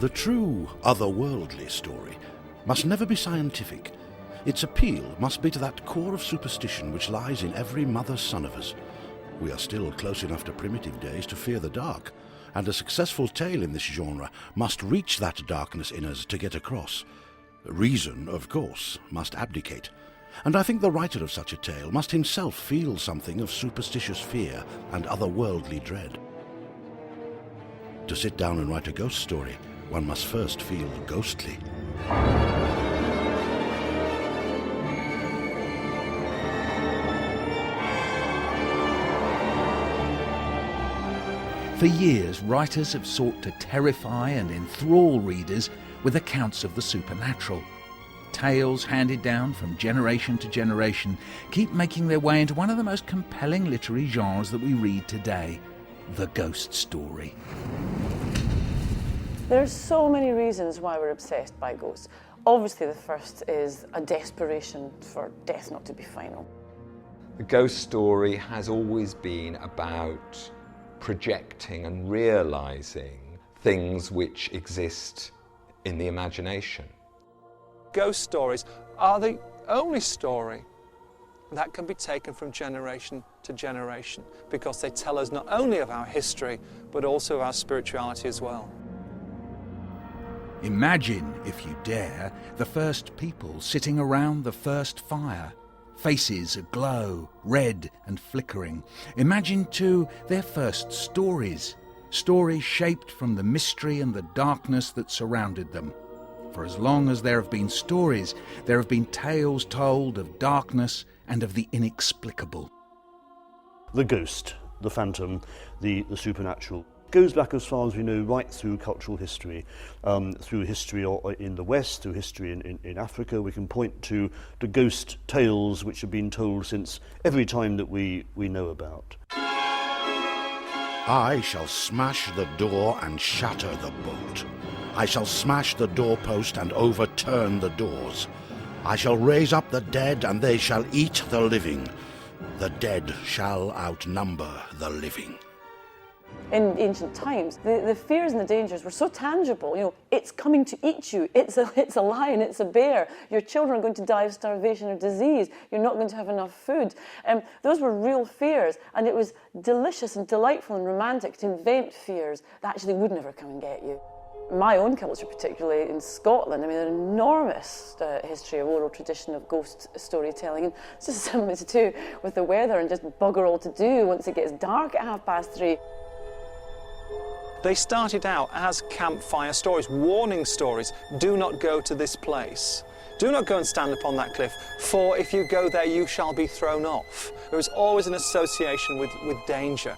The true otherworldly story must never be scientific. Its appeal must be to that core of superstition which lies in every mother's son of us. We are still close enough to primitive days to fear the dark, and a successful tale in this genre must reach that darkness in us to get across. Reason, of course, must abdicate, and I think the writer of such a tale must himself feel something of superstitious fear and otherworldly dread. To sit down and write a ghost story, one must first feel ghostly. For years, writers have sought to terrify and enthrall readers with accounts of the supernatural. Tales handed down from generation to generation keep making their way into one of the most compelling literary genres that we read today, the ghost story. There are so many reasons why we're obsessed by ghosts. Obviously, the first is a desperation for death not to be final. The ghost story has always been about projecting and realising things which exist in the imagination. Ghost stories are the only story that can be taken from generation to generation, because they tell us not only of our history, but also of our spirituality as well. Imagine, if you dare, the first people sitting around the first fire. Faces aglow, red and flickering. Imagine, too, their first stories. Stories shaped from the mystery and the darkness that surrounded them. For as long as there have been stories, there have been tales told of darkness and of the inexplicable. The ghost, the phantom, the supernatural goes back, as far as we know, right through cultural history, through history in the West, through history in Africa. We can point to the ghost tales which have been told since every time that we know about. I shall smash the door and shatter the bolt. I shall smash the doorpost and overturn the doors. I shall raise up the dead, and they shall eat the living. The dead shall outnumber the living. In ancient times, the fears and the dangers were so tangible. You know, it's coming to eat you. It's a lion. It's a bear. Your children are going to die of starvation or disease. You're not going to have enough food. Those were real fears, and it was delicious and delightful and romantic to invent fears that actually would never come and get you. My own culture, particularly in Scotland, I mean, an enormous history of oral tradition of ghost storytelling, and it's just something to do with the weather and just bugger all to do once it gets dark at 3:30. They started out as campfire stories, warning stories. Do not go to this place. Do not go and stand upon that cliff, for if you go there, you shall be thrown off. There was always an association with danger.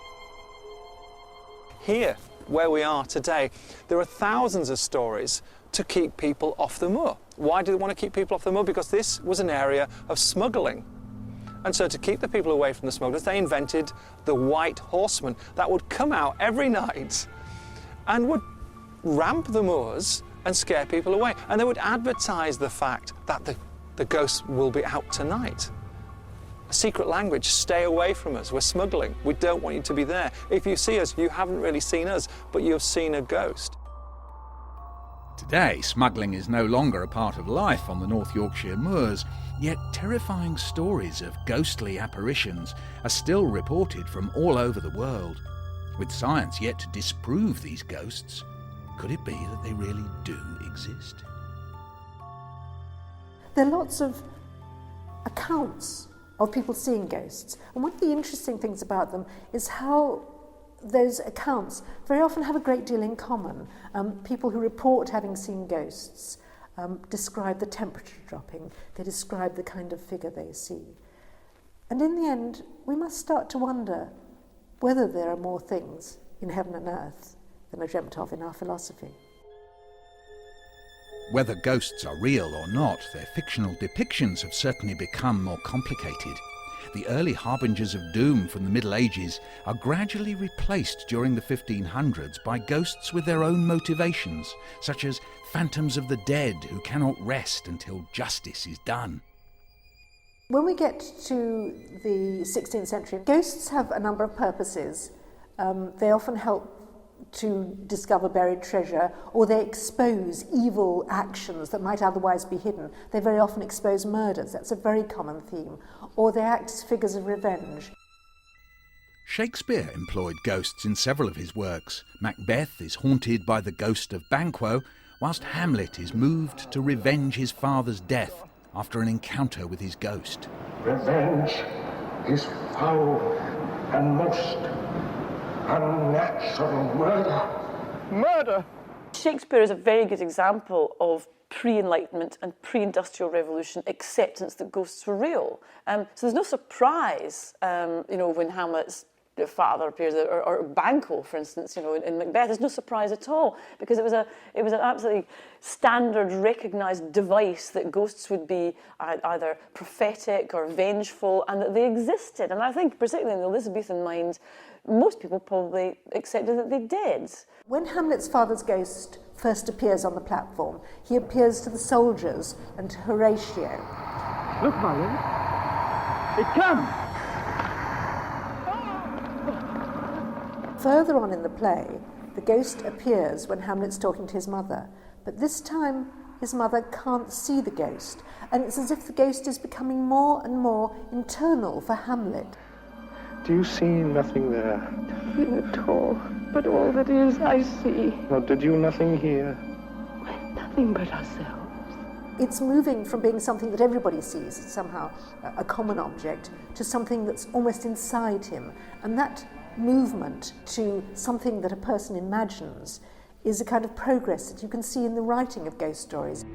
Here, where we are today, there are thousands of stories to keep people off the moor. Why do they want to keep people off the moor? Because this was an area of smuggling. And so to keep the people away from the smugglers, they invented the white horseman that would come out every night and would ramp the moors and scare people away. And they would advertise the fact that the ghosts will be out tonight. A secret language: stay away from us, we're smuggling, we don't want you to be there. If you see us, you haven't really seen us, but you've seen a ghost. Today, smuggling is no longer a part of life on the North Yorkshire moors, yet terrifying stories of ghostly apparitions are still reported from all over the world. With science yet to disprove these ghosts, could it be that they really do exist? There are lots of accounts of people seeing ghosts, and one of the interesting things about them is how those accounts very often have a great deal in common. People who report having seen ghosts describe the temperature dropping, they describe the kind of figure they see. And in the end, we must start to wonder whether there are more things in heaven and earth than are dreamt of in our philosophy. Whether ghosts are real or not, their fictional depictions have certainly become more complicated. The early harbingers of doom from the Middle Ages are gradually replaced during the 1500s by ghosts with their own motivations, such as phantoms of the dead who cannot rest until justice is done. When we get to the 16th century, ghosts have a number of purposes. They often help to discover buried treasure, or they expose evil actions that might otherwise be hidden. They very often expose murders. That's a very common theme. Or they act as figures of revenge. Shakespeare employed ghosts in several of his works. Macbeth is haunted by the ghost of Banquo, whilst Hamlet is moved to revenge his father's death after an encounter with his ghost. Revenge is foul and most unnatural murder. Murder! Shakespeare is a very good example of pre-Enlightenment and pre-Industrial Revolution acceptance that ghosts were real. So there's no surprise, when Hamlet's father appears, or Banquo, for instance, in Macbeth. There's no surprise at all, because it was an absolutely standard, recognised device that ghosts would be either prophetic or vengeful, and that they existed. And I think, particularly in the Elizabethan mind, most people probably accepted that they did. When Hamlet's father's ghost first appears on the platform, he appears to the soldiers and to Horatio. Look, my lord, it comes! Further on in the play, the ghost appears when Hamlet's talking to his mother, but this time his mother can't see the ghost, and it's as if the ghost is becoming more and more internal for Hamlet. Do you see nothing there? Nothing at all, but all that is I see. Or did you nothing hear? Nothing but ourselves. It's moving from being something that everybody sees, somehow a common object, to something that's almost inside him, and that movement to something that a person imagines is a kind of progress that you can see in the writing of ghost stories.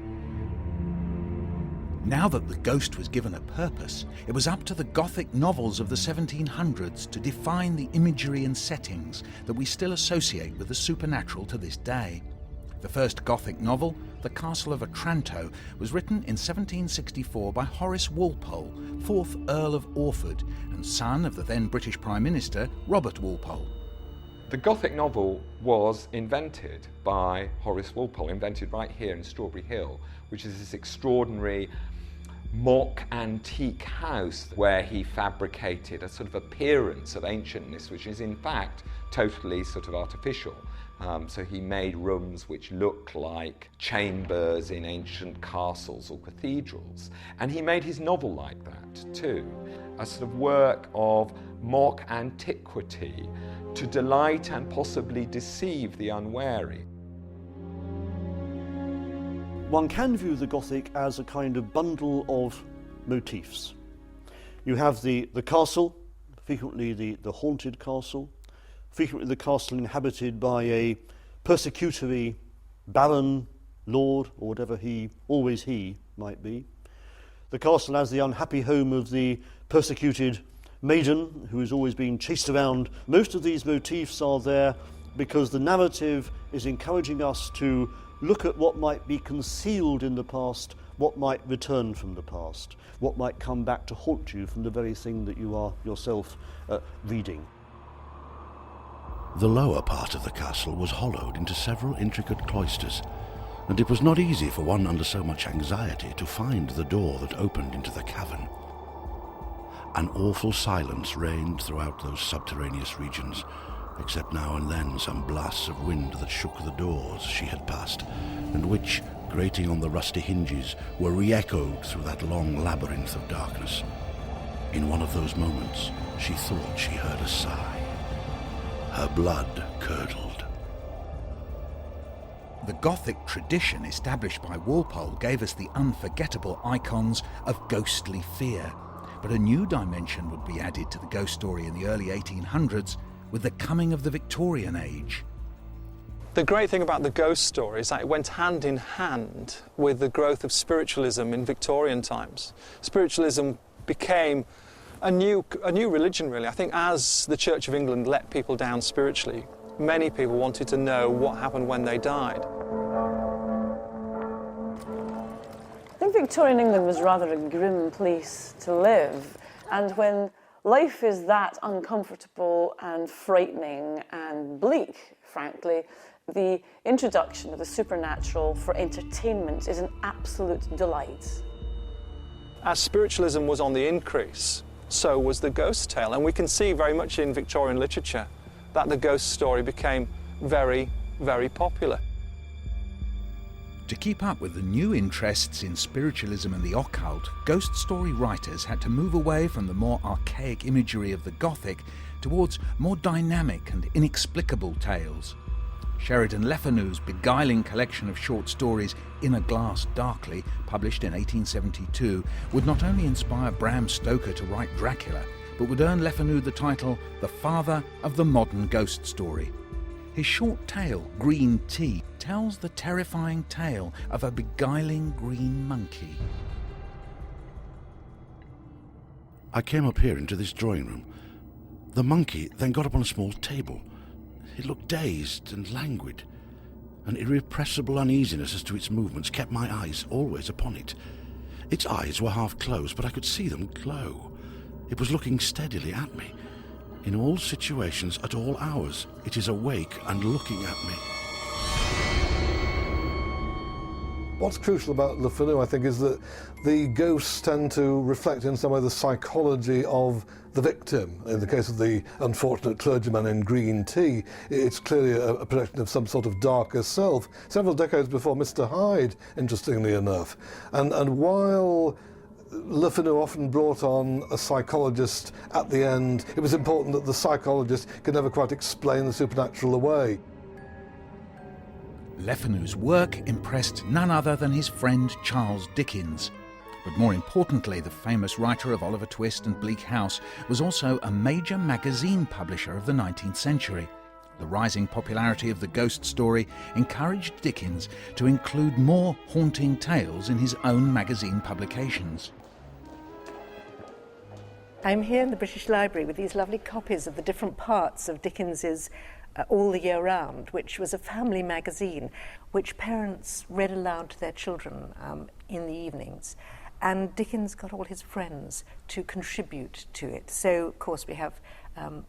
Now that the ghost was given a purpose, it was up to the Gothic novels of the 1700s to define the imagery and settings that we still associate with the supernatural to this day. The first Gothic novel, The Castle of Otranto, was written in 1764 by Horace Walpole, 4th Earl of Orford, and son of the then British Prime Minister, Robert Walpole. The Gothic novel was invented by Horace Walpole, invented right here in Strawberry Hill, which is this extraordinary mock antique house where he fabricated a sort of appearance of ancientness, which is in fact totally sort of artificial. So he made rooms which look like chambers in ancient castles or cathedrals. And he made his novel like that too, a sort of work of mock antiquity to delight and possibly deceive the unwary. One can view the Gothic as a kind of bundle of motifs. You have the castle, frequently the haunted castle, frequently the castle inhabited by a persecutory baron, lord, or whatever he might be. The castle as the unhappy home of the persecuted maiden who is always being chased around. Most of these motifs are there because the narrative is encouraging us to look at what might be concealed in the past, what might return from the past, what might come back to haunt you from the very thing that you are yourself reading. The lower part of the castle was hollowed into several intricate cloisters, and it was not easy for one under so much anxiety to find the door that opened into the cavern. An awful silence reigned throughout those subterraneous regions, except now and then some blasts of wind that shook the doors she had passed, and which, grating on the rusty hinges, were re-echoed through that long labyrinth of darkness. In one of those moments, she thought she heard a sigh. Her blood curdled. The Gothic tradition established by Walpole gave us the unforgettable icons of ghostly fear, but a new dimension would be added to the ghost story in the early 1800s with the coming of the Victorian age. The great thing about the ghost story is that it went hand in hand with the growth of spiritualism in Victorian times. Spiritualism became a new religion, really. I think as the Church of England let people down spiritually, many people wanted to know what happened when they died. I think Victorian England was rather a grim place to live, and when life is that uncomfortable and frightening and bleak, frankly, the introduction of the supernatural for entertainment is an absolute delight. As spiritualism was on the increase, so was the ghost tale, and we can see very much in Victorian literature that the ghost story became very, very popular. To keep up with the new interests in spiritualism and the occult, ghost story writers had to move away from the more archaic imagery of the Gothic towards more dynamic and inexplicable tales. Sheridan Le Fanu's beguiling collection of short stories, In a Glass Darkly, published in 1872, would not only inspire Bram Stoker to write Dracula, but would earn Le Fanu the title the father of the modern ghost story. His short tale, Green Tea, tells the terrifying tale of a beguiling green monkey. I came up here into this drawing room. The monkey then got up on a small table. It looked dazed and languid. An irrepressible uneasiness as to its movements kept my eyes always upon it. Its eyes were half closed, but I could see them glow. It was looking steadily at me. In all situations, at all hours, it is awake and looking at me. What's crucial about Le Fanu, I think, is that the ghosts tend to reflect in some way the psychology of the victim. In the case of the unfortunate clergyman in Green Tea, it's clearly a projection of some sort of darker self, several decades before Mr. Hyde, interestingly enough. And while Le Fanu often brought on a psychologist at the end, it was important that the psychologist could never quite explain the supernatural away. Le Fanu's work impressed none other than his friend Charles Dickens. But more importantly, the famous writer of Oliver Twist and Bleak House was also a major magazine publisher of the 19th century. The rising popularity of the ghost story encouraged Dickens to include more haunting tales in his own magazine publications. I'm here in the British Library with these lovely copies of the different parts of Dickens's All the Year Round, which was a family magazine which parents read aloud to their children in the evenings. And Dickens got all his friends to contribute to it. So, of course, we have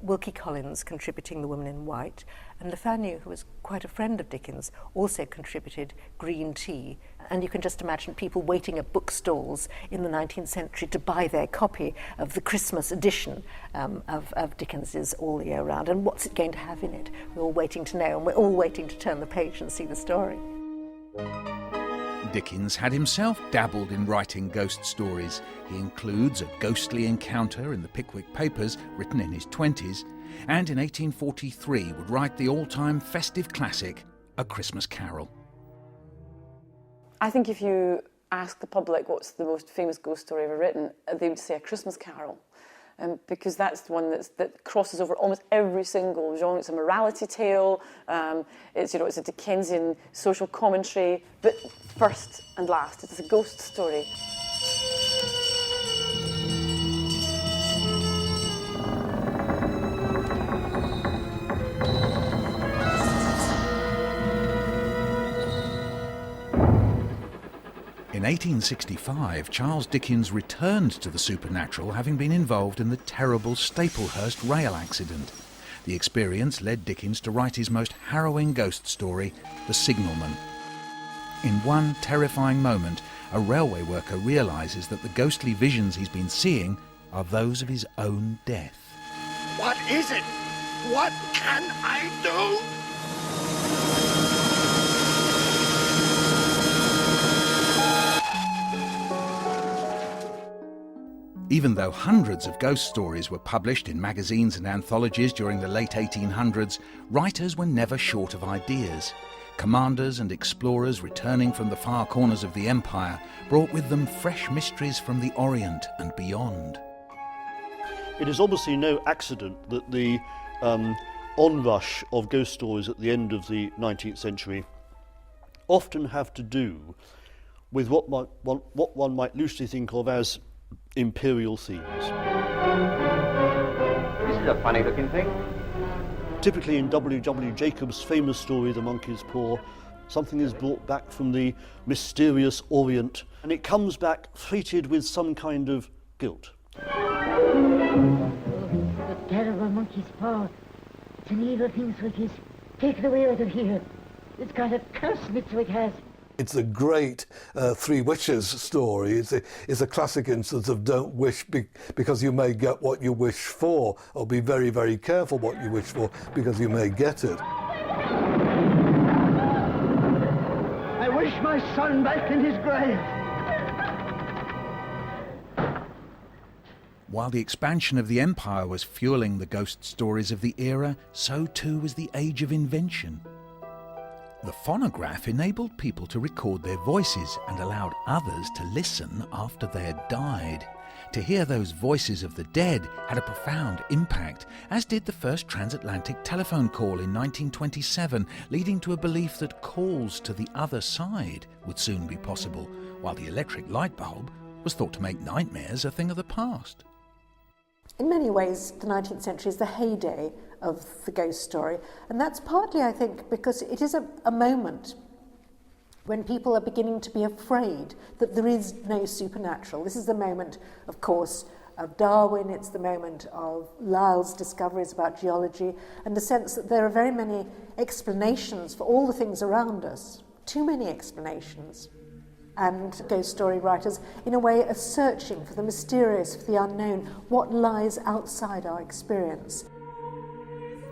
Wilkie Collins contributing The Woman in White, and Le Fanu, who was quite a friend of Dickens, also contributed Green Tea. And you can just imagine people waiting at bookstalls in the 19th century to buy their copy of the Christmas edition of Dickens's All the Year Round. And what's it going to have in it? We're all waiting to know, and we're all waiting to turn the page and see the story. Dickens had himself dabbled in writing ghost stories. He includes a ghostly encounter in the Pickwick Papers, written in his 20s, and in 1843 would write the all-time festive classic, A Christmas Carol. I think if you ask the public what's the most famous ghost story ever written, they would say A Christmas Carol. Because that's the one that crosses over almost every single genre. It's a morality tale, it's a Dickensian social commentary, but first and last, it's a ghost story. In 1865, Charles Dickens returned to the supernatural, having been involved in the terrible Staplehurst rail accident. The experience led Dickens to write his most harrowing ghost story, The Signalman. In one terrifying moment, a railway worker realises that the ghostly visions he's been seeing are those of his own death. What is it? What can I do? Even though hundreds of ghost stories were published in magazines and anthologies during the late 1800s, writers were never short of ideas. Commanders and explorers returning from the far corners of the empire brought with them fresh mysteries from the Orient and beyond. It is obviously no accident that the onrush of ghost stories at the end of the 19th century often have to do with what one might loosely think of as imperial themes. This is a funny looking thing. Typically in W. Jacobs' famous story, The Monkey's Paw, something is brought back from the mysterious Orient, and it comes back freighted with some kind of guilt. Oh, the terrible monkey's paw. It's an evil thing, Swickies. Take it away out of here. It's got a curse in it, so it has. It's a great Three Wishes story. It's a classic instance of don't wish because you may get what you wish for, or be very, very careful what you wish for because you may get it. I wish my son back in his grave. While the expansion of the empire was fueling the ghost stories of the era, so too was the age of invention. The phonograph enabled people to record their voices and allowed others to listen after they had died. To hear those voices of the dead had a profound impact, as did the first transatlantic telephone call in 1927, leading to a belief that calls to the other side would soon be possible, while the electric light bulb was thought to make nightmares a thing of the past. In many ways, the 19th century is the heyday of the ghost story, and that's partly, I think, because it is a moment when people are beginning to be afraid that there is no supernatural. This is the moment, of course, of Darwin, it's the moment of Lyell's discoveries about geology, and the sense that there are very many explanations for all the things around us, too many explanations. And ghost story writers, in a way, are searching for the mysterious, for the unknown, what lies outside our experience.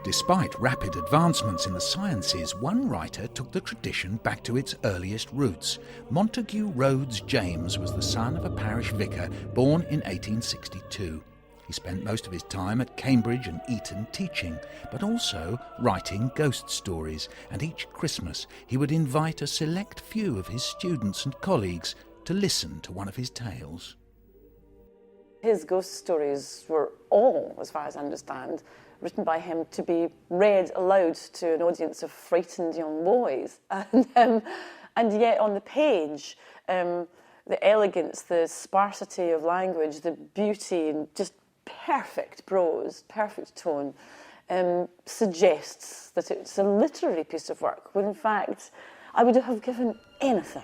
Despite rapid advancements in the sciences, one writer took the tradition back to its earliest roots. Montague Rhodes James was the son of a parish vicar, born in 1862. He spent most of his time at Cambridge and Eton teaching, but also writing ghost stories, and each Christmas he would invite a select few of his students and colleagues to listen to one of his tales. His ghost stories were all, as far as I understand, written by him to be read aloud to an audience of frightened young boys. And yet on the page, the elegance, the sparsity of language, the beauty and just perfect prose, perfect tone, suggests that it's a literary piece of work, when in fact I would have given anything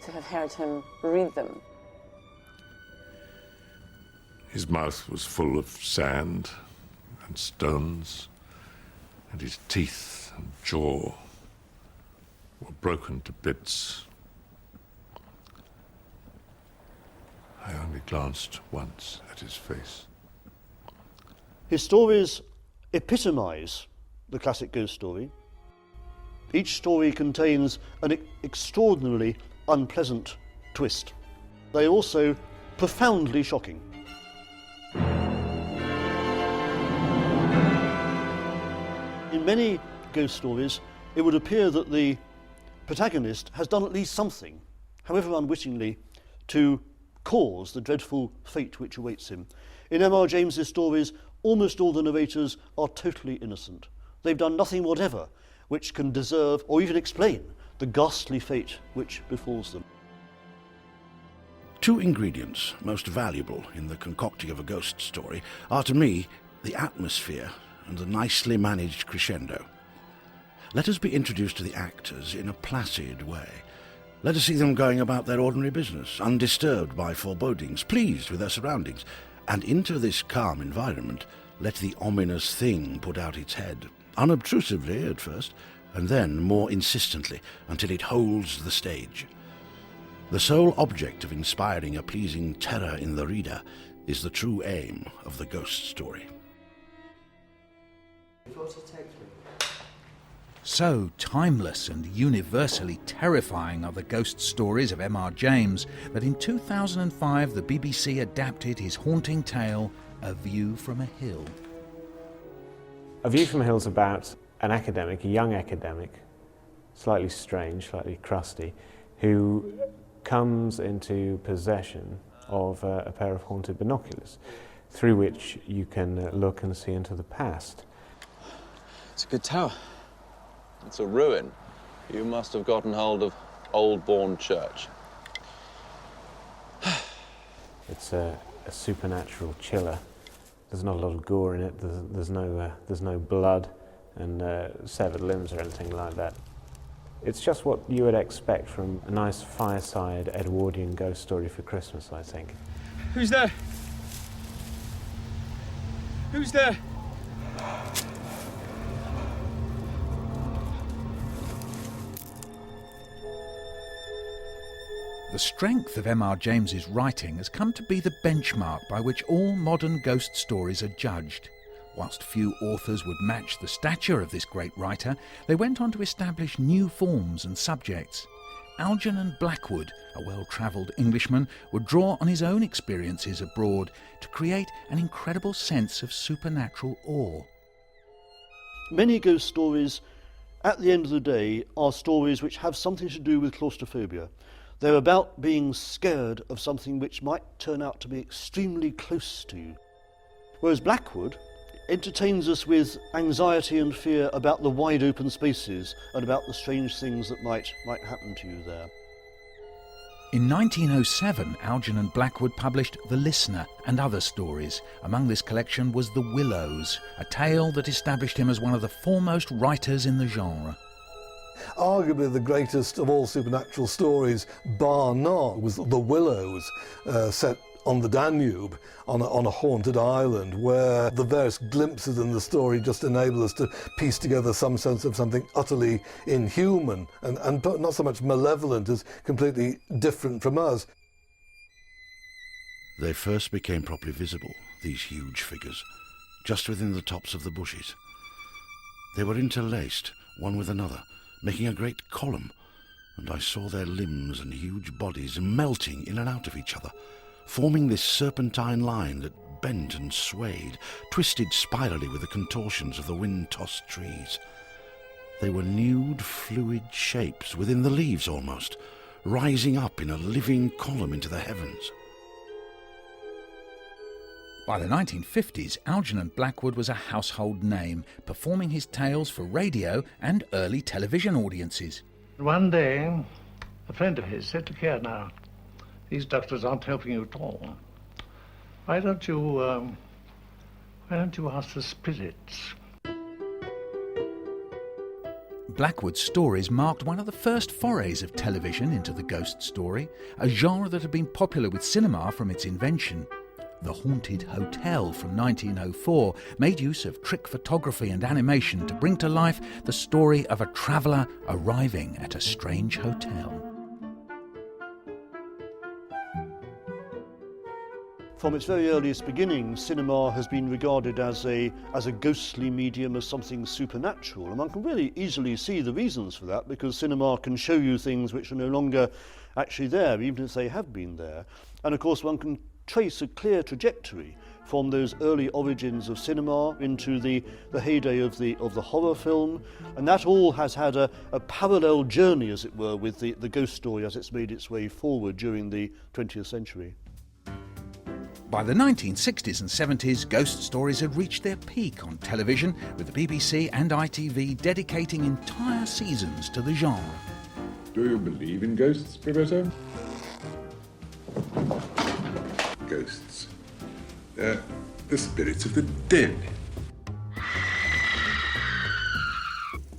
to have heard him read them. His mouth was full of sand and stones, and his teeth and jaw were broken to bits. I only glanced once at his face. His stories epitomise the classic ghost story. Each story contains an extraordinarily unpleasant twist. They are also profoundly shocking. In many ghost stories, it would appear that the protagonist has done at least something, however unwittingly, to cause the dreadful fate which awaits him. In M.R. James's stories, almost all the narrators are totally innocent. They've done nothing whatever which can deserve or even explain the ghastly fate which befalls them. Two ingredients most valuable in the concocting of a ghost story are, to me, the atmosphere and the nicely managed crescendo. Let us be introduced to the actors in a placid way. Let us see them going about their ordinary business, undisturbed by forebodings, pleased with their surroundings. And into this calm environment, let the ominous thing put out its head, unobtrusively at first, and then more insistently, until it holds the stage. The sole object of inspiring a pleasing terror in the reader is the true aim of the ghost story. So timeless and universally terrifying are the ghost stories of M.R. James that in 2005 the BBC adapted his haunting tale, A View from a Hill. A View from a Hill is about an academic, a young academic, slightly strange, slightly crusty, who comes into possession of a pair of haunted binoculars through which you can look and see into the past. It's a good tower. It's a ruin. You must have gotten hold of Old Bourne Church. It's a supernatural chiller. There's not a lot of gore in it. There's no blood and severed limbs or anything like that. It's just what you would expect from a nice fireside Edwardian ghost story for Christmas, I think. Who's there? Who's there? The strength of M.R. James's writing has come to be the benchmark by which all modern ghost stories are judged. Whilst few authors would match the stature of this great writer, they went on to establish new forms and subjects. Algernon Blackwood, a well-travelled Englishman, would draw on his own experiences abroad to create an incredible sense of supernatural awe. Many ghost stories, at the end of the day, are stories which have something to do with claustrophobia. They're about being scared of something which might turn out to be extremely close to you. Whereas Blackwood entertains us with anxiety and fear about the wide open spaces and about the strange things that might happen to you there. In 1907, Algernon Blackwood published The Listener and Other Stories. Among this collection was The Willows, a tale that established him as one of the foremost writers in the genre. Arguably the greatest of all supernatural stories, bar none, was The Willows, set on the Danube, on a haunted island, where the various glimpses in the story just enable us to piece together some sense of something utterly inhuman and not so much malevolent as completely different from us. They first became properly visible, these huge figures, just within the tops of the bushes. They were interlaced, one with another, making a great column, and I saw their limbs and huge bodies melting in and out of each other, forming this serpentine line that bent and swayed, twisted spirally with the contortions of the wind-tossed trees. They were nude, fluid shapes within the leaves almost, rising up in a living column into the heavens. By the 1950s, Algernon Blackwood was a household name, performing his tales for radio and early television audiences. One day, a friend of his said, "Look here now, these doctors aren't helping you at all. Why don't you ask the spirits?" Blackwood's stories marked one of the first forays of television into the ghost story, a genre that had been popular with cinema from its invention. The Haunted Hotel from 1904 made use of trick photography and animation to bring to life the story of a traveller arriving at a strange hotel. From its very earliest beginnings, cinema has been regarded as a ghostly medium, as something supernatural, and one can really easily see the reasons for that, because cinema can show you things which are no longer actually there, even if they have been there. And of course one can trace a clear trajectory from those early origins of cinema into the heyday of the horror film, and that all has had a parallel journey, as it were, with the ghost story as it's made its way forward during the 20th century. By the 1960s and 70s, ghost stories had reached their peak on television, with the BBC and ITV dedicating entire seasons to the genre. Do you believe in ghosts, Professor? Ghosts. They're the spirits of the dead.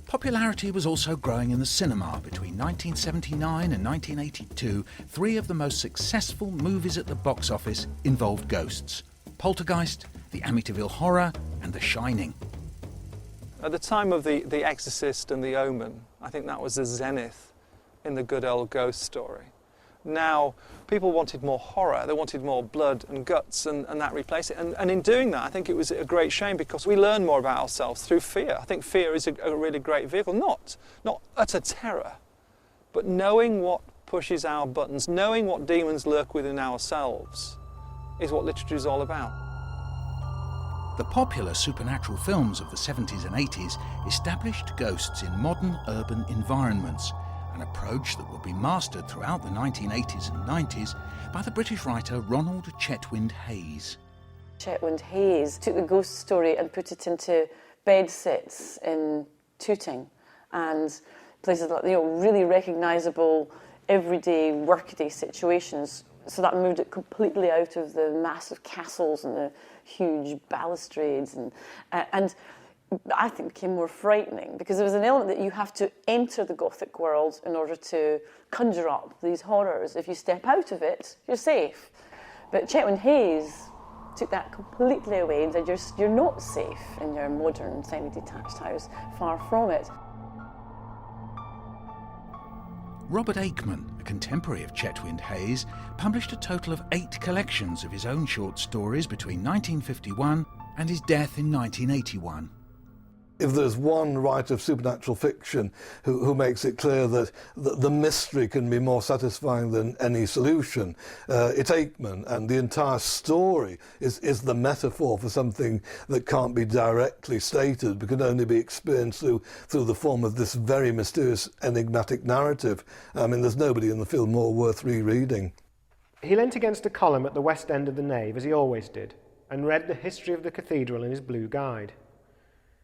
Popularity was also growing in the cinema. Between 1979 and 1982, three of the most successful movies at the box office involved ghosts: Poltergeist, The Amityville Horror, and The Shining. At the time of the Exorcist and The Omen, I think that was the zenith in the good old ghost story. Now, people wanted more horror, they wanted more blood and guts, and that replaced it. And in doing that, I think it was a great shame, because we learn more about ourselves through fear. I think fear is a really great vehicle, not utter terror, but knowing what pushes our buttons, knowing what demons lurk within ourselves, is what literature is all about. The popular supernatural films of the 70s and 80s established ghosts in modern urban environments, an approach that would be mastered throughout the 1980s and 90s by the British writer Ronald Chetwynd Hayes. Chetwynd Hayes took the ghost story and put it into bed sets in Tooting and places like, really recognisable everyday workaday situations. So that moved it completely out of the massive castles and the huge balustrades, and I think became more frightening, because there was an element that you have to enter the Gothic world in order to conjure up these horrors. If you step out of it, you're safe. But Chetwynd Hayes took that completely away and said you're not safe in your modern semi-detached house, far from it. Robert Alckman, a contemporary of Chetwynd Hayes, published a total of 8 collections of his own short stories between 1951 and his death in 1981. If there's one writer of supernatural fiction who makes it clear that the mystery can be more satisfying than any solution, it's Alckman, and the entire story is the metaphor for something that can't be directly stated but can only be experienced through the form of this very mysterious, enigmatic narrative. I mean, there's nobody in the field more worth rereading. He leant against a column at the west end of the nave, as he always did, and read the history of the cathedral in his blue guide.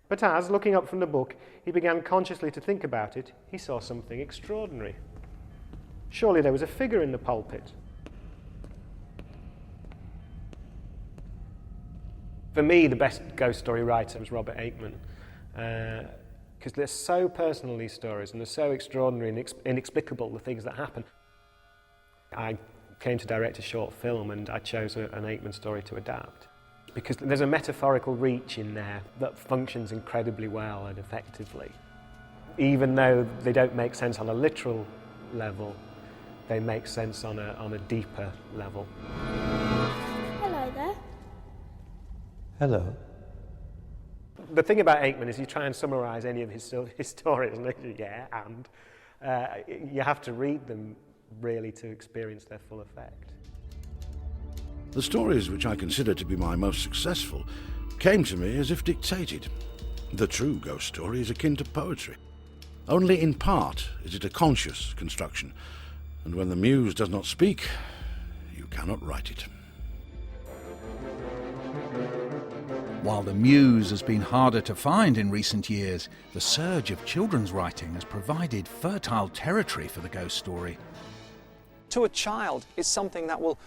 But as, looking up from the book, he began consciously to think about it, he saw something extraordinary. Surely there was a figure in the pulpit. For me, the best ghost story writer was Robert Alckman, because they're so personal, these stories, and they're so extraordinary and inexplicable, the things that happen. I came to direct a short film, and I chose an Alckman story to adapt, because there's a metaphorical reach in there that functions incredibly well and effectively. Even though they don't make sense on a literal level, they make sense on a deeper level. Hello there. Hello. The thing about Alckman is you try and summarise any of his stories, and you have to read them really to experience their full effect. The stories which I consider to be my most successful came to me as if dictated. The true ghost story is akin to poetry. Only in part is it a conscious construction, and when the muse does not speak, you cannot write it. While the muse has been harder to find in recent years, the surge of children's writing has provided fertile territory for the ghost story. To a child, it's something that will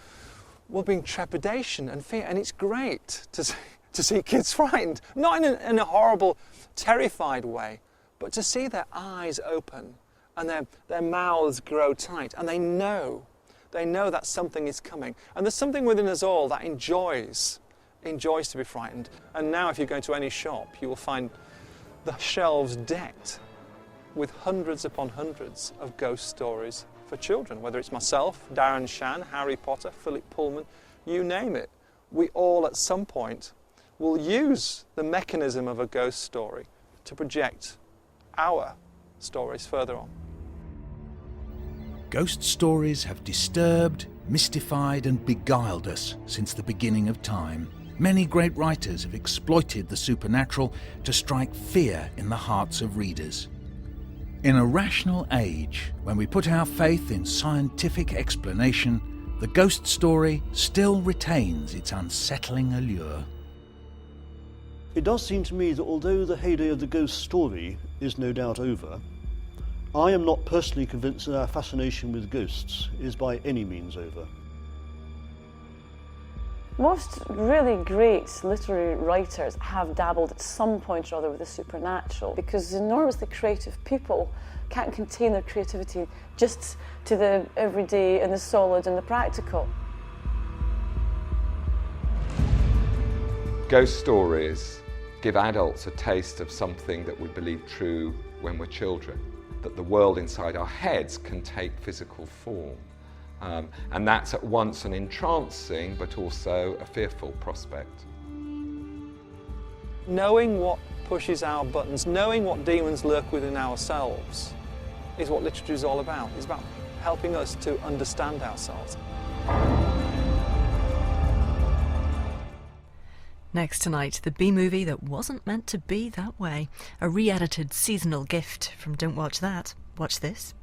bring trepidation and fear, and it's great to see kids frightened, not in a horrible, terrified way, but to see their eyes open and their mouths grow tight, and they know that something is coming. And there's something within us all that enjoys to be frightened. And now if you go to any shop, you will find the shelves decked with hundreds upon hundreds of ghost stories for children, whether it's myself, Darren Shan, Harry Potter, Philip Pullman, you name it. We all at some point will use the mechanism of a ghost story to project our stories further on. Ghost stories have disturbed, mystified and beguiled us since the beginning of time. Many great writers have exploited the supernatural to strike fear in the hearts of readers. In a rational age, when we put our faith in scientific explanation, the ghost story still retains its unsettling allure. It does seem to me that although the heyday of the ghost story is no doubt over, I am not personally convinced that our fascination with ghosts is by any means over. Most really great literary writers have dabbled at some point or other with the supernatural, because enormously creative people can't contain their creativity just to the everyday and the solid and the practical. Ghost stories give adults a taste of something that we believe true when we're children, that the world inside our heads can take physical form. And that's at once an entrancing but also a fearful prospect. Knowing what pushes our buttons, knowing what demons lurk within ourselves is what literature is all about. It's about helping us to understand ourselves. Next tonight, the B-movie that wasn't meant to be that way. A re-edited seasonal gift from Don't Watch That. Watch this.